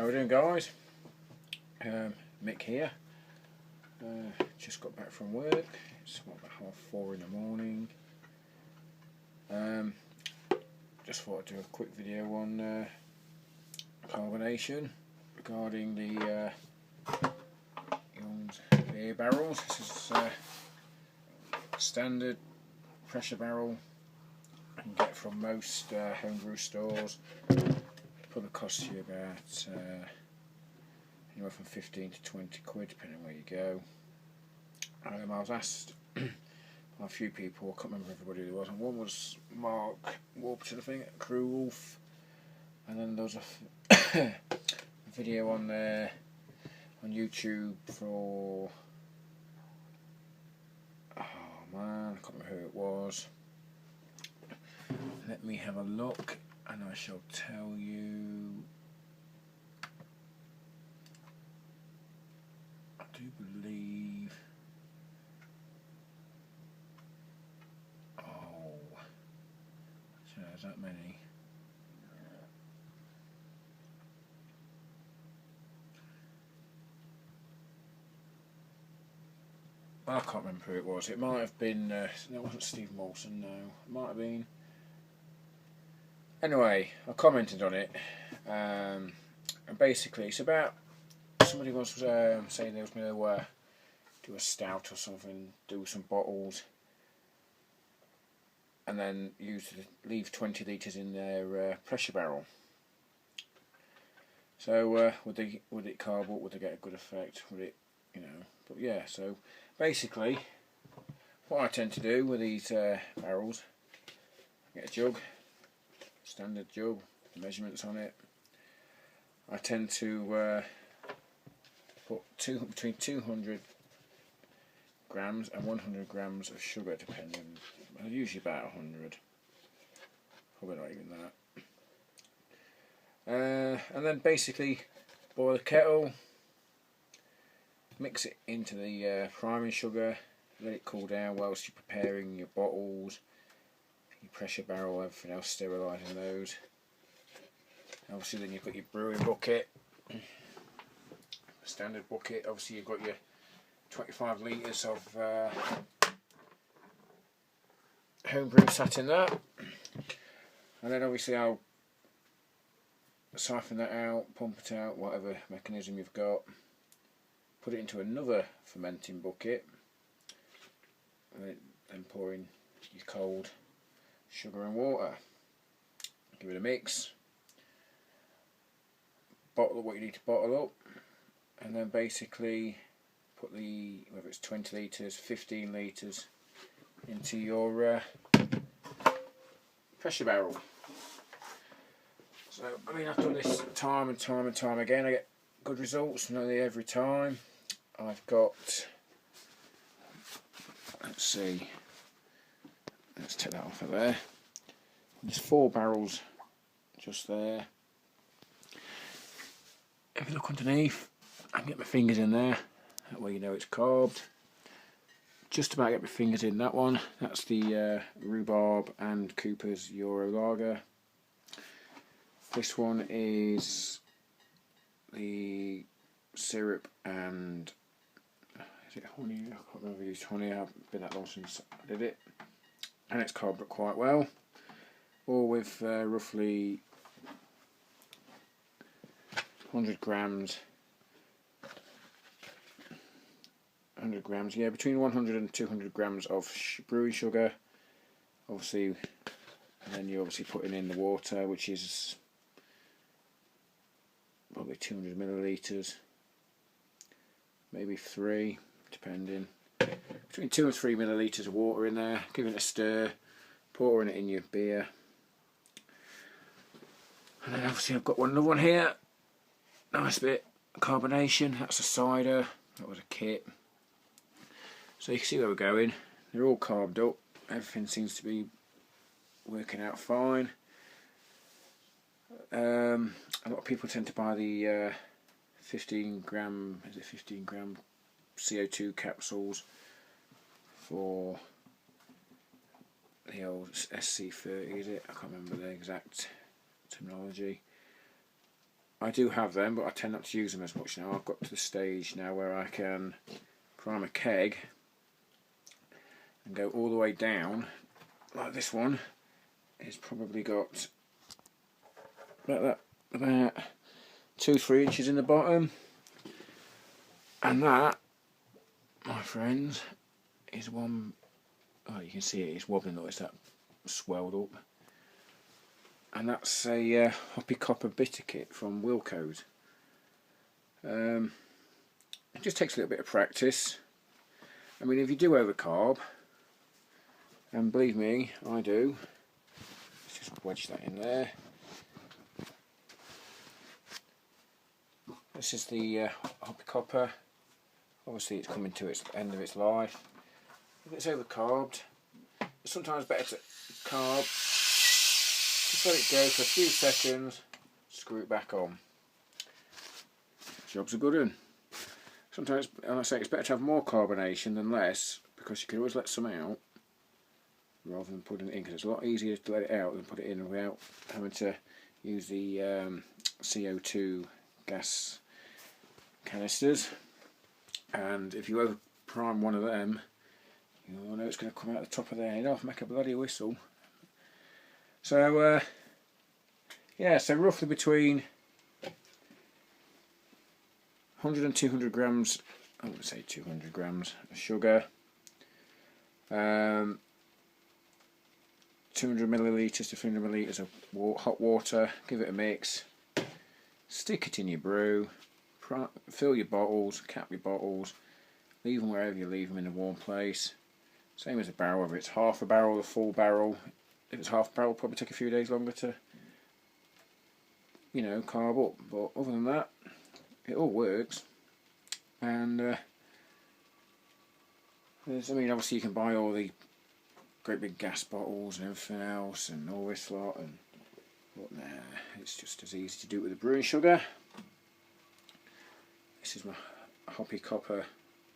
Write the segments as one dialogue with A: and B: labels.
A: How we doing, guys? Mick here. Just got back from work. It's about 4:30 in the morning. Just thought I'd do a quick video on carbonation regarding the Young's beer barrels. This is standard pressure barrel you can get from most homebrew stores. Probably costs you about anywhere from 15 to 20 quid depending on where you go. I was asked by a few people, I can't remember everybody who was, and one was Mark Warburton, I think, at Crew Wolf, and then there was a video on there on YouTube for, oh man, I can't remember who it was. Let me have a look and I shall tell you. I do believe, so there's that many. I can't remember who it was. It might have been, no, it wasn't Steve Molson, no. It might have been. Anyway, I commented on it, and basically it's about, somebody was saying they was going to do a stout or something, do some bottles, and then leave 20 litres in their pressure barrel. So would it carb up? Would they get a good effect? Would it, you know? But yeah. So basically, what I tend to do with these barrels, I get a jug, standard jug, measurements on it. I tend to put between 200 grams and 100 grams of sugar, depending. Usually about 100, probably not even that. And then basically boil the kettle, mix it into the priming sugar, let it cool down whilst you're preparing your bottles, your pressure barrel, everything else, sterilising those. Obviously then you've got your brewing bucket, standard bucket. Obviously you've got your 25 litres of homebrew sat in that, and then obviously I'll siphon that out, pump it out, whatever mechanism you've got, put it into another fermenting bucket, and then pour in your cold sugar and water, give it a mix, bottle up what you need to bottle up, and then basically put the, whether it's 20 litres, 15 litres into your pressure barrel. So I mean, I've done this time and time again. I get good results nearly every time. I've got, let's see, let's take that off of there. There's 4 barrels just there. If you look underneath, I can get my fingers in there. That way you know it's carbed. Just about get my fingers in that one. That's the rhubarb and Cooper's Euro Lager. This one is the syrup and, is it honey? I can't remember if I used honey. I've been that long since I did it. And it's carved up quite well. All with roughly 100 grams. 100 grams, yeah, between 100 and 200 grams of brewing sugar, obviously, and then you're obviously putting in the water, which is probably 200 millilitres, maybe 3, depending, between 2 and 3 millilitres of water in there, giving it a stir, pouring it in your beer, and then obviously I've got another one here, nice bit of carbonation, that's a cider, that was a kit. So you can see where we're going. They're all carved up. Everything seems to be working out fine. A lot of people tend to buy the 15 gram CO2 capsules for the old SC30, is it? I can't remember the exact terminology. I do have them, but I tend not to use them as much now. I've got to the stage now where I can prime a keg and go all the way down, like this one. It's probably got about 2-3 inches in the bottom, and that, my friends, is one. Oh, you can see it's wobbling. It's that swelled up, and that's a Hoppy Copper bitter kit from Wilco's. It just takes a little bit of practice. I mean, if you do overcarb, and believe me, I do. Let's just wedge that in there. This is the Hoppy Copper. Obviously, it's coming to its end of its life. If it's overcarbed, it's sometimes better to carb. Just let it go for a few seconds. Screw it back on. Job's a good one. Sometimes, like I say, it's better to have more carbonation than less, because you can always let some out rather than putting it in, because it's a lot easier to let it out than put it in without having to use the CO2 gas canisters. And if you over prime one of them, you know it's going to come out the top of their head off, make a bloody whistle. So yeah, so roughly between 100 and 200 grams, I would say 200 grams of sugar, 200 millilitres to 300 millilitres of hot water. Give it a mix, stick it in your brew, fill your bottles, cap your bottles, leave them wherever you leave them in a warm place. Same as a barrel, whether it's half a barrel or a full barrel. If it's half a barrel, probably take a few days longer to, you know, carb up. But other than that, it all works. And I mean, obviously you can buy all the great big gas bottles and everything else and all this lot, but nah, it's just as easy to do it with the brewing sugar. This is my Hoppy Copper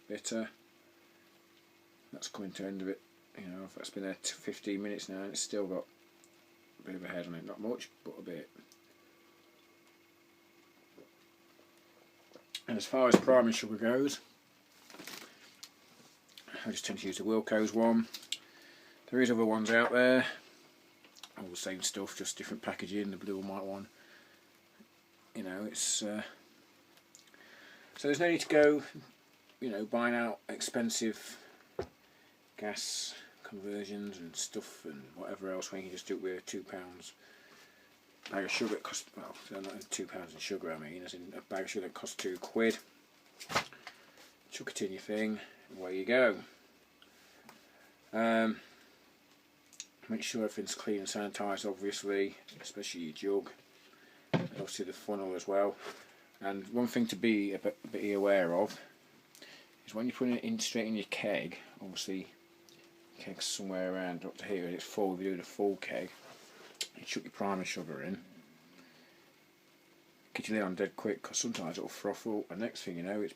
A: bitter. That's coming to the end of it. You know, that's been there 15 minutes now, and it's still got a bit of a head on it. Not much, but a bit. And as far as priming sugar goes, I just tend to use the Wilco's one. There is other ones out there, all the same stuff, just different packaging. The blue and white one, you know, it's so there's no need to go, you know, buying out expensive gas conversions and stuff and whatever else when you can just do it with a £2 bag of sugar. It costs, well, not £2 in sugar, I mean, as in a bag of sugar that costs £2. Chuck it in your thing, away you go. Make sure everything's clean and sanitised, obviously, especially your jug, and obviously the funnel as well. And one thing to be a bit aware of is when you're putting it in straight in your keg, obviously keg's somewhere around up to here and it's full. If you do the full keg, you chuck your primer sugar in, get your lid on dead quick, because sometimes it'll froth up, and next thing you know it's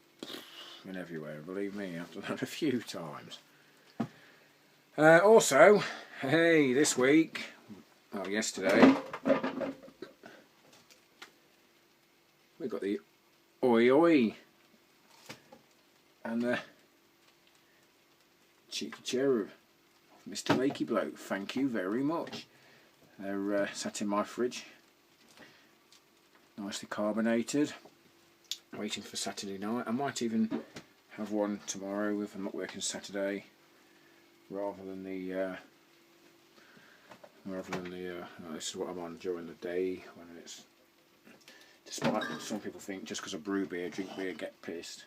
A: and everywhere. Believe me, I've done that a few times. Also, hey, this week, well, yesterday, we got the Oi Oi and the Cheeky Cherub, Mr. Lakey Bloke. Thank you very much. They're sat in my fridge, nicely carbonated, waiting for Saturday night. I might even have one tomorrow if I'm not working Saturday, rather than the this is what I'm on during the day when it's. Despite some people think just because I brew beer, drink beer, get pissed.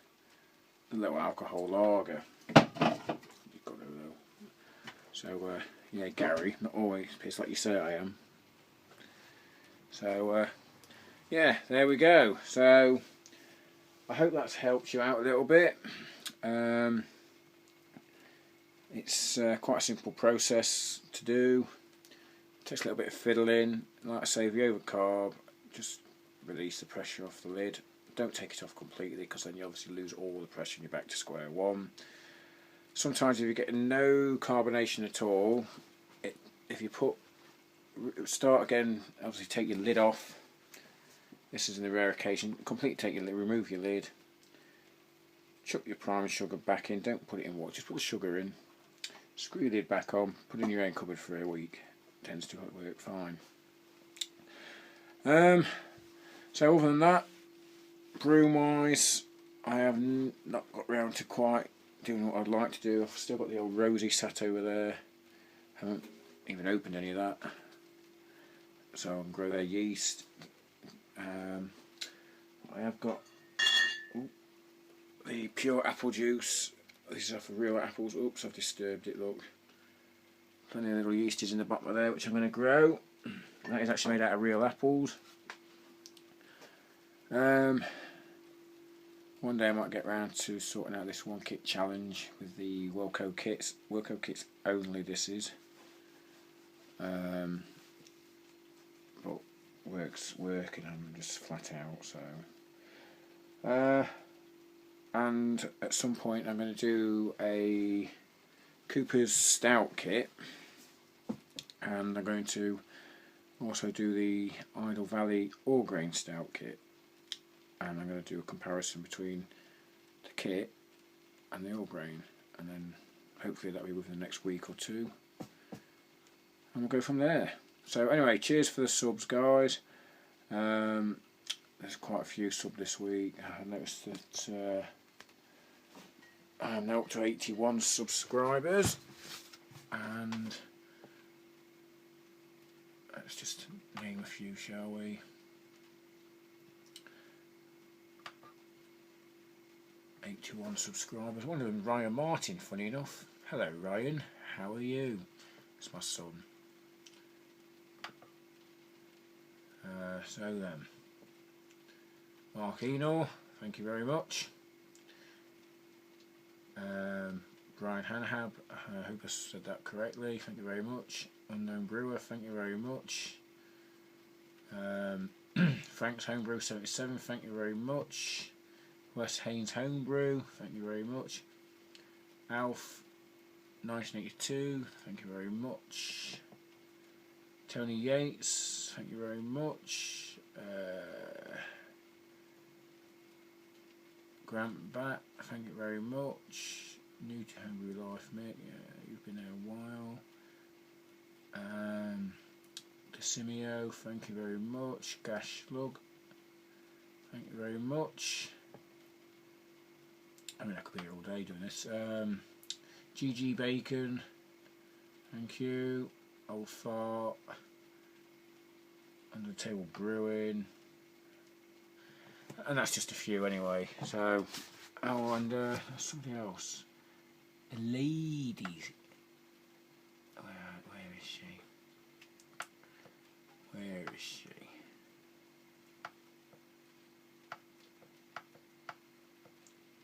A: A low alcohol lager. You've got to know. So yeah, Gary, not always pissed like you say I am. So yeah, there we go. So I hope that's helped you out a little bit. It's quite a simple process to do. It takes a little bit of fiddling. Like I say, if you overcarb, just release the pressure off the lid. Don't take it off completely, because then you obviously lose all the pressure and you're back to square one. Sometimes if you get no carbonation at all, if you start again, obviously take your lid off, This is in the rare occasion. Completely take your lid, remove your lid, chuck your priming sugar back in. Don't put it in water, just put the sugar in. Screw your lid back on, put it in your own cupboard for a week. Tends to work fine. So other than that, broom wise, I have not got round to quite doing what I'd like to do. I've still got the old Rosie sat over there. Haven't even opened any of that. So I can grow their yeast. I have got the pure apple juice. These are for real apples. Oops, I've disturbed it, look. Plenty of little yeasties in the bottom of there, which I'm going to grow. That is actually made out of real apples. One day I might get round to sorting out this 1 kit challenge with the Wilco kits. Wilco kits only, this is. But work's working, I'm just flat out, so. And at some point I'm going to do a Cooper's Stout kit, and I'm going to also do the Idle Valley All Grain Stout kit, and I'm going to do a comparison between the kit and the all grain, and then hopefully that'll be within the next week or two, and we'll go from there. So anyway, cheers for the subs, guys. There's quite a few subs this week. I noticed that I'm now up to 81 subscribers, and let's just name a few, shall we? '81 subscribers. One of them, Ryan Martin, funny enough. Hello Ryan, how are you? It's my son. So then, Mark Enor, thank you very much. Brian Hanahab, I hope I said that correctly, thank you very much. Unknown Brewer, thank you very much. Frank's Homebrew 77, thank you very much. Wes Haynes Homebrew, thank you very much. Alf 1982, thank you very much. Tony Yates, thank you very much. Grant Bat, thank you very much. New to Homebrew Life, mate, yeah, you've been there a while. Desimio, thank you very much. Gash Slug, thank you very much. I mean, I could be here all day doing this. GG Bacon, thank you. Old Fart, Under the Table Brewing, and that's just a few anyway. So, oh, and there's something else. A lady. Where is she? Where is she?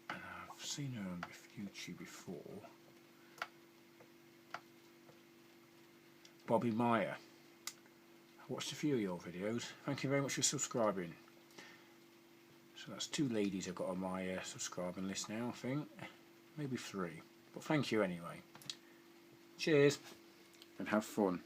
A: And I've seen her on YouTube before. Bobby Meyer. I watched a few of your videos. Thank you very much for subscribing. So that's 2 ladies I've got on my subscribing list now, I think. Maybe 3. But thank you anyway. Cheers and have fun.